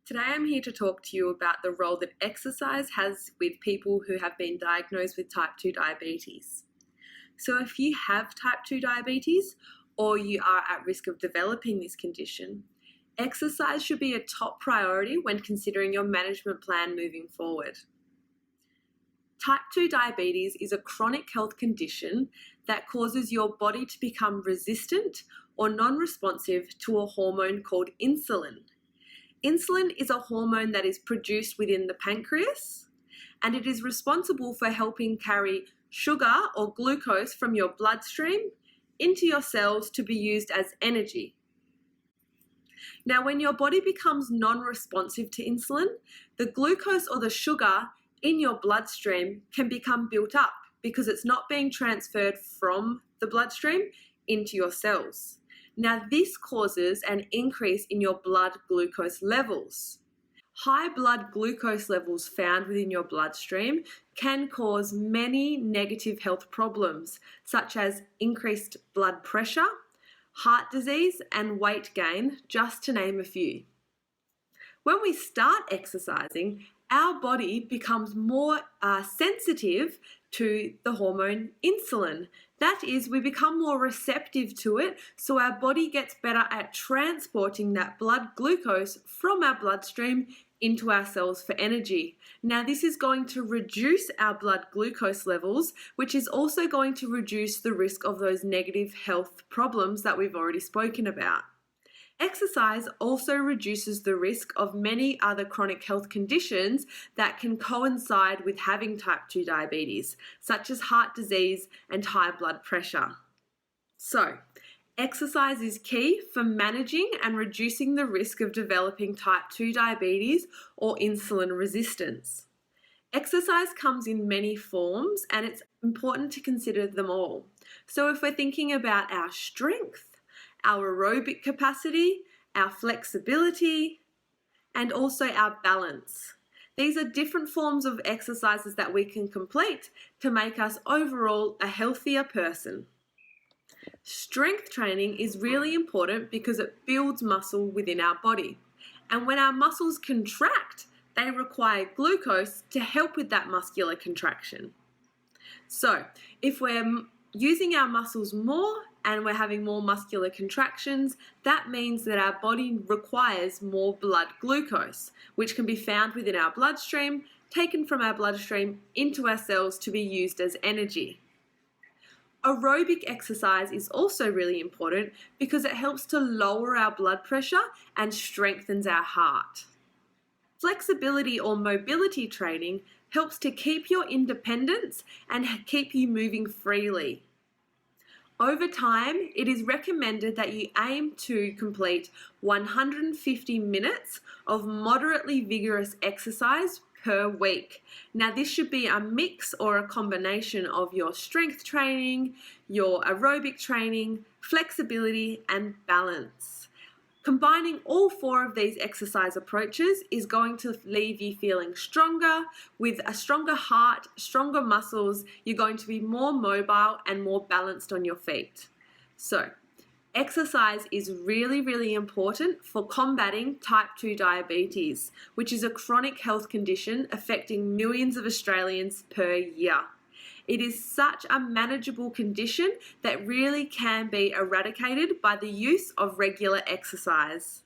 Today I'm here to talk to you about the role that exercise has with people who have been diagnosed with type 2 diabetes. So if you have type 2 diabetes or you are at risk of developing this condition, exercise should be a top priority when considering your management plan moving forward. Type 2 diabetes is a chronic health condition that causes your body to become resistant or non-responsive to a hormone called insulin. Insulin is a hormone that is produced within the pancreas, and it is responsible for helping carry sugar or glucose from your bloodstream into your cells to be used as energy. Now, when your body becomes non-responsive to insulin, the glucose or the sugar in your bloodstream can become built up because it's not being transferred from the bloodstream into your cells. Now, this causes an increase in your blood glucose levels. High blood glucose levels found within your bloodstream can cause many negative health problems, such as increased blood pressure, heart disease, and weight gain, just to name a few. When we start exercising, our body becomes more sensitive to the hormone insulin. That is, we become more receptive to it, so our body gets better at transporting that blood glucose from our bloodstream into our cells for energy. Now, this is going to reduce our blood glucose levels, which is also going to reduce the risk of those negative health problems that we've already spoken about. Exercise also reduces the risk of many other chronic health conditions that can coincide with having type 2 diabetes, such as heart disease and high blood pressure. So, exercise is key for managing and reducing the risk of developing type 2 diabetes or insulin resistance. Exercise comes in many forms, and it's important to consider them all. So if we're thinking about our strength, our aerobic capacity, our flexibility, and also our balance. These are different forms of exercises that we can complete to make us overall a healthier person. Strength training is really important because it builds muscle within our body. And when our muscles contract, they require glucose to help with that muscular contraction. So, if we're using our muscles more and we're having more muscular contractions, that means that our body requires more blood glucose, which can be found within our bloodstream, taken from our bloodstream into our cells to be used as energy. Aerobic exercise is also really important because it helps to lower our blood pressure and strengthens our heart. Flexibility or mobility training helps to keep your independence and keep you moving freely. Over time, it is recommended that you aim to complete 150 minutes of moderately vigorous exercise per week. Now, this should be a mix or a combination of your strength training, your aerobic training, flexibility, and balance. Combining all four of these exercise approaches is going to leave you feeling stronger, with a stronger heart, stronger muscles. You're going to be more mobile and more balanced on your feet. So, exercise is really, really important for combating type 2 diabetes, which is a chronic health condition affecting millions of Australians per year. It is such a manageable condition that really can be eradicated by the use of regular exercise.